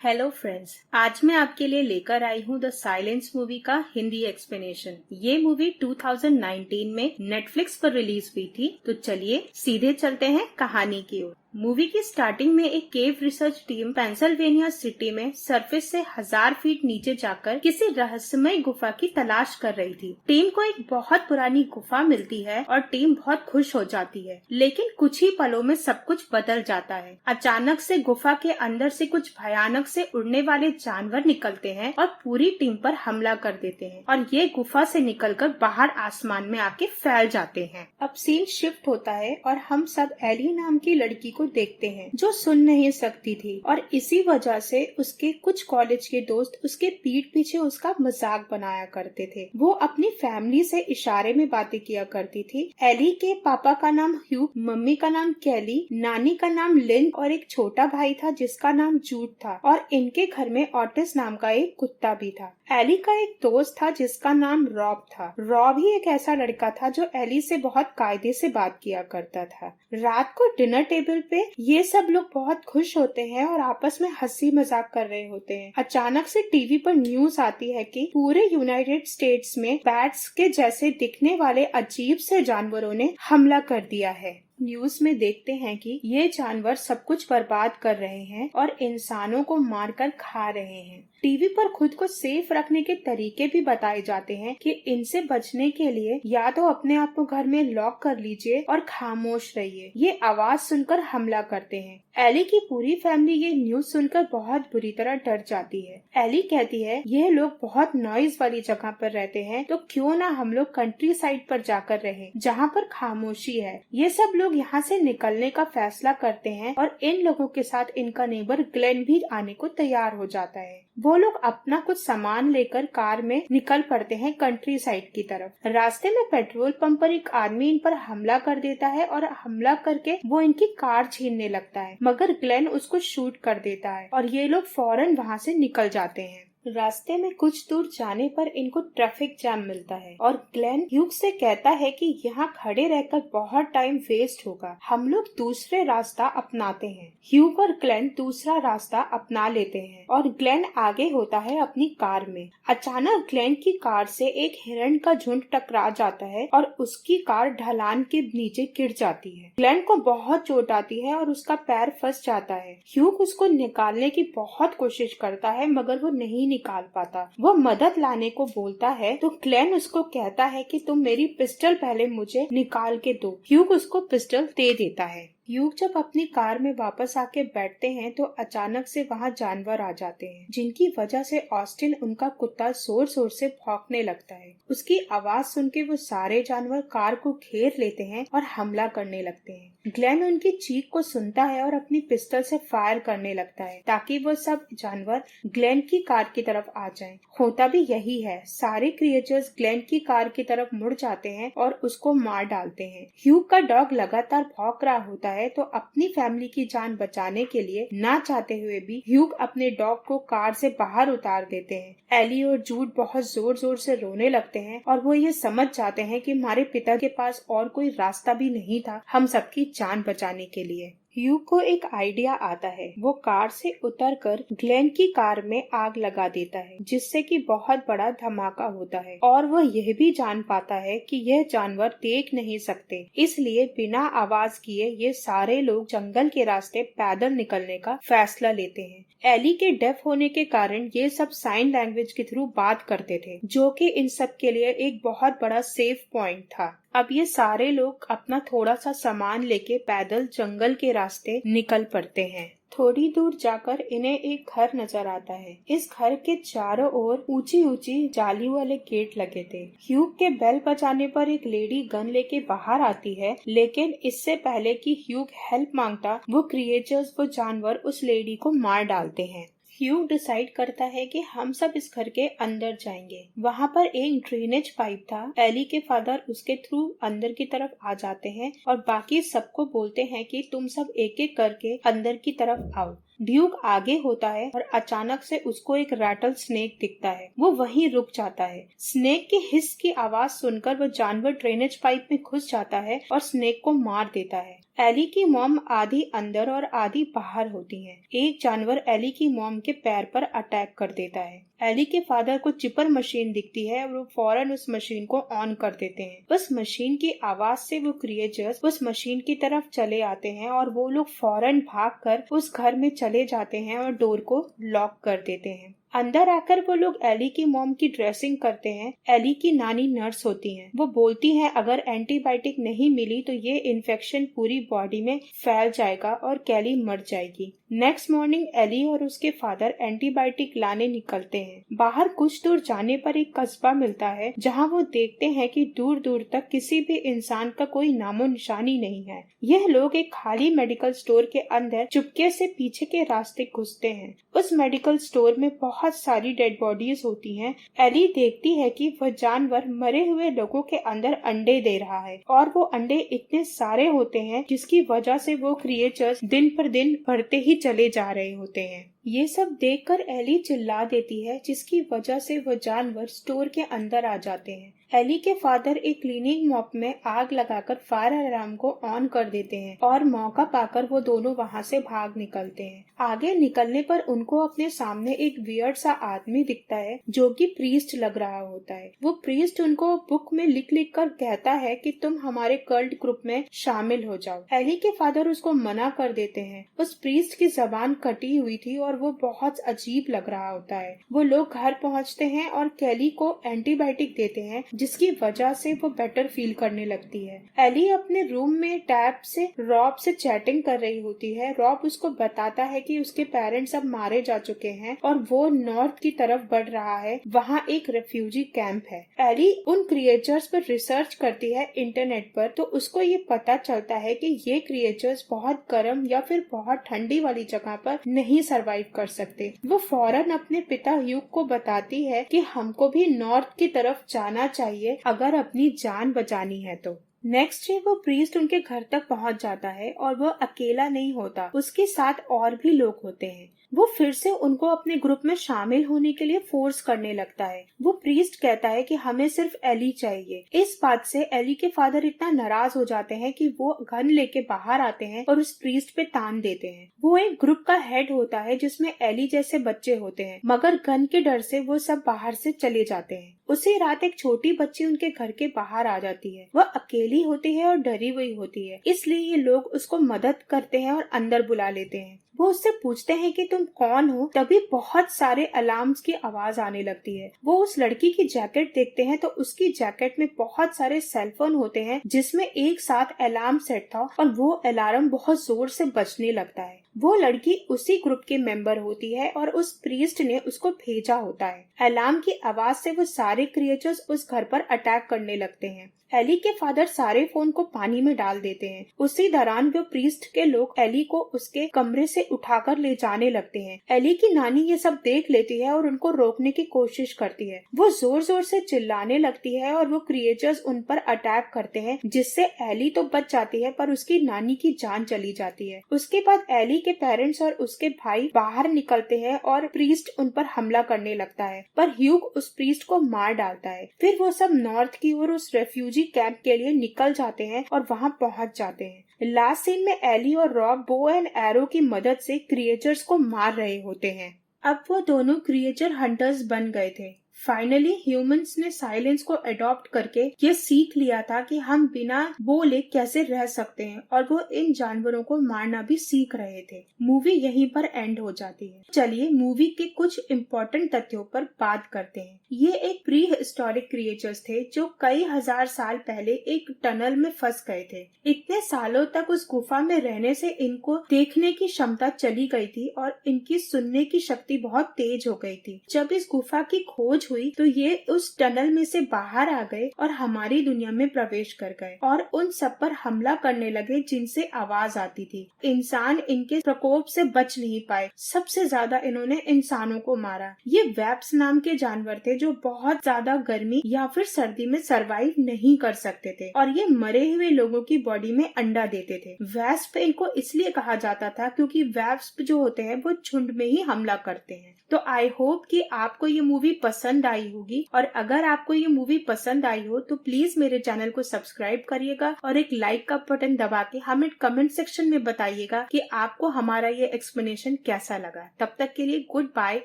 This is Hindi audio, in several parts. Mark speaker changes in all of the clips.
Speaker 1: हेलो फ्रेंड्स, आज मैं आपके लिए लेकर आई हूँ द साइलेंस मूवी का हिंदी एक्सप्लेनेशन। ये मूवी 2019 में नेटफ्लिक्स पर रिलीज हुई थी। तो चलिए सीधे चलते हैं कहानी की ओर। मूवी की स्टार्टिंग में एक केव रिसर्च टीम पेंसिल्वेनिया सिटी में सरफेस से 1000 फीट नीचे जाकर किसी रहस्यमय गुफा की तलाश कर रही थी। टीम को एक बहुत पुरानी गुफा मिलती है और टीम बहुत खुश हो जाती है, लेकिन कुछ ही पलों में सब कुछ बदल जाता है। अचानक से गुफा के अंदर से कुछ भयानक से उड़ने वाले जानवर निकलते हैं और पूरी टीम पर हमला कर देते हैं और ये गुफा से निकलकर बाहर आसमान में आके फैल जाते हैं। अब सीन शिफ्ट होता है और हम सब एली नाम की लड़की को देखते हैं जो सुन नहीं सकती थी और इसी वजह से उसके कुछ कॉलेज के दोस्त उसके पीठ पीछे उसका मजाक बनाया करते थे। वो अपनी फैमिली से इशारे में बातें किया करती थी। एली के पापा का नाम ह्यू, मम्मी का नाम कैली, नानी का नाम लिन और एक छोटा भाई था जिसका नाम जूड था और इनके घर में ऑटिस नाम का एक कुत्ता भी था। एली का एक दोस्त था जिसका नाम रॉब था। रॉब ही एक ऐसा लड़का था जो एली से बहुत कायदे से बात किया करता था। रात को डिनर टेबल पे ये सब लोग बहुत खुश होते हैं और आपस में हंसी मजाक कर रहे होते हैं। अचानक से टीवी पर न्यूज आती है कि पूरे यूनाइटेड स्टेट्स में बैट्स के जैसे दिखने वाले अजीब से जानवरों ने हमला कर दिया है। न्यूज में देखते हैं कि ये जानवर सब कुछ बर्बाद कर रहे हैं और इंसानों को मारकर खा रहे हैं। टीवी पर खुद को सेफ रखने के तरीके भी बताए जाते हैं कि इनसे बचने के लिए या तो अपने आप को घर में लॉक कर लीजिए और खामोश रहिए। ये आवाज सुनकर हमला करते हैं। एली की पूरी फैमिली ये न्यूज सुनकर बहुत बुरी तरह डर जाती है। एली कहती है ये लोग बहुत नॉइज वाली जगह पर रहते हैं, तो क्यों ना हम लोग कंट्री साइड पर जाकर रहे जहाँ पर खामोशी है। ये सब लोग यहाँ से निकलने का फैसला करते हैं और इन लोगों के साथ इनका नेबर ग्लेन भी आने को तैयार हो जाता है। वो लोग अपना कुछ सामान लेकर कार में निकल पड़ते हैं कंट्री साइड की तरफ। रास्ते में पेट्रोल पंप पर एक आदमी इन पर हमला कर देता है और हमला करके वो इनकी कार छीनने लगता है, मगर ग्लेन उसको शूट कर देता है और ये लोग फौरन वहाँ से निकल जाते हैं। रास्ते में कुछ दूर जाने पर इनको ट्रैफिक जैम मिलता है और ग्लेन ह्यूग से कहता है कि यहाँ खड़े रहकर बहुत टाइम वेस्ट होगा, हम लोग दूसरे रास्ता अपनाते हैं। ह्यूग और ग्लेन दूसरा रास्ता अपना लेते हैं और ग्लेन आगे होता है अपनी कार में। अचानक ग्लेन की कार से एक हिरण का झुंड टकरा जाता है और उसकी कार ढलान के नीचे गिर जाती है। ग्लेन को बहुत चोट आती है और उसका पैर फंस जाता है। ह्यूग उसको निकालने की बहुत कोशिश करता है मगर वो नहीं निकाल पाता। वो मदद लाने को बोलता है तो ग्लेन उसको कहता है कि तुम मेरी पिस्टल पहले मुझे निकाल के दो। ह्यूग उसको पिस्टल दे देता है। ह्यूग जब अपनी कार में वापस आके बैठते हैं तो अचानक से वहाँ जानवर आ जाते हैं जिनकी वजह से ऑस्टिन उनका कुत्ता जोर जोर से भौंकने लगता है। उसकी आवाज सुन के वो सारे जानवर कार को घेर लेते हैं और हमला करने लगते हैं। ग्लेन उनकी चीख को सुनता है और अपनी पिस्टल से फायर करने लगता है ताकि वो सब जानवर ग्लेन की कार की तरफ आ जाएं। होता भी यही है। सारे क्रिएचर्स ग्लेन की कार की तरफ मुड़ जाते हैं और उसको मार डालते हैं। ह्यूग का डॉग लगातार भौंक रहा होता है तो अपनी फैमिली की जान बचाने के लिए ना चाहते हुए भी ह्यूग अपने डॉग को कार से बाहर उतार देते हैं। एली और जूड बहुत जोर जोर से रोने लगते हैं और वो ये समझ जाते हैं कि हमारे पिता के पास और कोई रास्ता भी नहीं था हम सबकी जान बचाने के लिए। ह्यूग को एक आइडिया आता है। वो कार से उतरकर ग्लेन की कार में आग लगा देता है जिससे कि बहुत बड़ा धमाका होता है और वह यह भी जान पाता है कि यह जानवर देख नहीं सकते, इसलिए बिना आवाज किए ये सारे लोग जंगल के रास्ते पैदल निकलने का फैसला लेते हैं। एली के डेफ होने के कारण ये सब साइन लैंग्वेज के थ्रू बात करते थे जो कि इन सब के लिए एक बहुत बड़ा सेफ पॉइंट था। अब ये सारे लोग अपना थोड़ा सा सामान लेके पैदल जंगल के रास्ते निकल पड़ते हैं। थोड़ी दूर जाकर इन्हें एक घर नजर आता है। इस घर के चारों ओर ऊंची ऊंची जाली वाले गेट लगे थे। ह्यूग के बेल बजाने पर एक लेडी गन लेके बाहर आती है, लेकिन इससे पहले कि ह्यूग हेल्प मांगता वो क्रिएचर्स वो जानवर उस लेडी को मार डालते हैं। ह्यूग डिसाइड करता है कि हम सब इस घर के अंदर जाएंगे। वहाँ पर एक ड्रेनेज पाइप था। एली के फादर उसके थ्रू अंदर की तरफ आ जाते हैं और बाकी सबको बोलते हैं कि तुम सब एक एक करके अंदर की तरफ आओ। ड्यूक आगे होता है और अचानक से उसको एक रैटल स्नेक दिखता है। वो वहीं रुक जाता है। स्नेक के हिस की आवाज सुनकर वो जानवर ड्रेनेज पाइप में घुस जाता है और स्नेक को मार देता है। एली की मॉम आधी अंदर और आधी बाहर होती है। एक जानवर एली की मॉम के पैर पर अटैक कर देता है। एली के फादर को चिपर मशीन दिखती है और वो फौरन उस मशीन को ऑन कर देते हैं। उस मशीन की आवाज से वो क्रिएचर्स उस मशीन की तरफ चले आते हैं और वो लोग फौरन भागकर उस घर में चले जाते हैं और डोर को लॉक कर देते हैं। अंदर आकर वो लोग एली की मॉम की ड्रेसिंग करते हैं। एली की नानी नर्स होती हैं। वो बोलती हैं अगर एंटीबायोटिक नहीं मिली तो ये इन्फेक्शन पूरी बॉडी में फैल जाएगा और कैली मर जाएगी। नेक्स्ट मॉर्निंग एली और उसके फादर एंटीबायोटिक लाने निकलते हैं। बाहर कुछ दूर जाने पर एक कस्बा मिलता है जहाँ वो देखते हैं कि दूर दूर तक किसी भी इंसान का कोई नामो निशानी नहीं है। यह लोग एक खाली मेडिकल स्टोर के अंदर चुपके से पीछे के रास्ते घुसते हैं। उस मेडिकल स्टोर में बहुत सारी डेड बॉडीज होती हैं। एली देखती है कि वह जानवर मरे हुए लोगों के अंदर अंडे दे रहा है और वो अंडे इतने सारे होते हैं जिसकी वजह से वो क्रिएचर्स दिन पर दिन बढ़ते ही चले जा रहे होते हैं। ये सब देखकर एली चिल्ला देती है जिसकी वजह से वो जानवर स्टोर के अंदर आ जाते हैं। एली के फादर एक क्लीनिंग मॉप में आग लगाकर फायर अलार्म को ऑन कर देते हैं और मौका पाकर वो दोनों वहाँ से भाग निकलते हैं। आगे निकलने पर उनको अपने सामने एक वियर्ड सा आदमी दिखता है जो कि प्रीस्ट लग रहा होता है। वो प्रीस्ट उनको बुक में लिख लिख कर कहता है कि तुम हमारे कल्ट ग्रुप में शामिल हो जाओ। एली के फादर उसको मना कर देते हैं। उस प्रीस्ट की जबान कटी हुई थी और वो बहुत अजीब लग रहा होता है। वो लोग घर पहुँचते हैं और कैली को एंटीबायोटिक देते हैं जिसकी वजह से वो बेटर फील करने लगती है। एली अपने रूम में टैब से रॉब से चैटिंग कर रही होती है। रॉब उसको बताता है कि उसके पेरेंट्स अब मारे जा चुके हैं और वो नॉर्थ की तरफ बढ़ रहा है। वहाँ एक रेफ्यूजी कैंप है। एली उन क्रिएचर्स पर रिसर्च करती है इंटरनेट पर, तो उसको ये पता चलता है कि ये क्रिएचर्स बहुत गर्म या फिर बहुत ठंडी वाली जगह पर नहीं सरवाइव कर सकते। वो फौरन अपने पिता ह्यूग को बताती है कि हमको भी नॉर्थ की तरफ जाना चाहिए अगर अपनी जान बचानी है तो। नेक्स्ट डे वो प्रीस्ट उनके घर तक पहुंच जाता है और वो अकेला नहीं होता, उसके साथ और भी लोग होते हैं। वो फिर से उनको अपने ग्रुप में शामिल होने के लिए फोर्स करने लगता है। वो प्रीस्ट कहता है कि हमें सिर्फ एली चाहिए। इस बात से एली के फादर इतना नाराज हो जाते हैं कि वो गन लेके बाहर आते हैं और उस प्रीस्ट पे तान देते हैं। वो एक ग्रुप का हेड होता है जिसमें एली जैसे बच्चे होते हैं, मगर गन के डर से वो सब बाहर से चले जाते हैं। उसी रात एक छोटी बच्ची उनके घर के बाहर आ जाती है। वह अकेली होती है और डरी हुई होती है, इसलिए ये लोग उसको मदद करते हैं और अंदर बुला लेते हैं। वो उससे पूछते हैं कि तुम कौन हो। तभी बहुत सारे अलार्म्स की आवाज आने लगती है। वो उस लड़की की जैकेट देखते हैं तो उसकी जैकेट में बहुत सारे सेलफोन होते हैं जिसमें एक साथ अलार्म सेट था और वो अलार्म बहुत जोर से बजने लगता है। वो लड़की उसी ग्रुप के मेंबर होती है और उस प्रीस्ट ने उसको भेजा होता है। अलार्म की आवाज से वो सारे क्रिएचर्स उस घर पर अटैक करने लगते हैं। एली के फादर सारे फोन को पानी में डाल देते हैं। उसी दौरान वो प्रीस्ट के लोग एली को उसके कमरे से उठाकर ले जाने लगते हैं। एली की नानी ये सब देख लेती है और उनको रोकने की कोशिश करती है। वो जोर जोर से चिल्लाने लगती है और वो क्रिएचर्स उन पर अटैक करते हैं, जिससे एली तो बच जाती है पर उसकी नानी की जान चली जाती है। उसके बाद एली के पेरेंट्स और उसके भाई बाहर निकलते हैं और प्रीस्ट उन पर हमला करने लगता है, पर ह्यूग उस प्रीस्ट को मार डालता है। फिर वो सब नॉर्थ की ओर उस रेफ्यूजी कैंप के लिए निकल जाते हैं और वहाँ पहुँच जाते हैं। लास्ट सीन में एली और रॉब बो एंड एरो की मदद से क्रिएचर्स को मार रहे होते हैं। अब वो दोनों क्रिएचर हंटर्स बन गए थे। फाइनली ह्यूमंस ने साइलेंस को अडॉप्ट करके ये सीख लिया था कि हम बिना बोले कैसे रह सकते हैं और वो इन जानवरों को मारना भी सीख रहे थे। मूवी यहीं पर एंड हो जाती है। चलिए मूवी के कुछ इम्पोर्टेंट तथ्यों पर बात करते हैं। ये एक प्री हिस्टोरिक क्रिएचर्स थे जो कई हजार साल पहले एक टनल में फंस गए थे। इतने सालों तक उस गुफा में रहने से इनको देखने की क्षमता चली गई थी और इनकी सुनने की शक्ति बहुत तेज हो गई थी। जब इस गुफा की खोज हुई तो ये उस टनल में से बाहर आ गए और हमारी दुनिया में प्रवेश कर गए और उन सब पर हमला करने लगे जिनसे आवाज आती थी। इंसान इनके प्रकोप से बच नहीं पाए। सबसे ज्यादा इन्होंने इंसानों को मारा। ये वेप्स नाम के जानवर थे जो बहुत ज्यादा गर्मी या फिर सर्दी में सरवाइव नहीं कर सकते थे और ये मरे हुए लोगों की बॉडी में अंडा देते थे। वेस्प इनको इसलिए कहा जाता था क्योंकि वेस्प जो होते हैं वो झुंड में ही हमला करते हैं। तो आई होप कि आपको ये मूवी पसंद पसंद आई होगी। और अगर आपको ये मूवी पसंद आई हो तो प्लीज मेरे चैनल को सब्सक्राइब करिएगा और एक लाइक का बटन दबा के हमें कमेंट सेक्शन में बताइएगा कि आपको हमारा ये एक्सप्लेनेशन कैसा लगा। तब तक के लिए good bye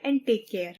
Speaker 1: and take care.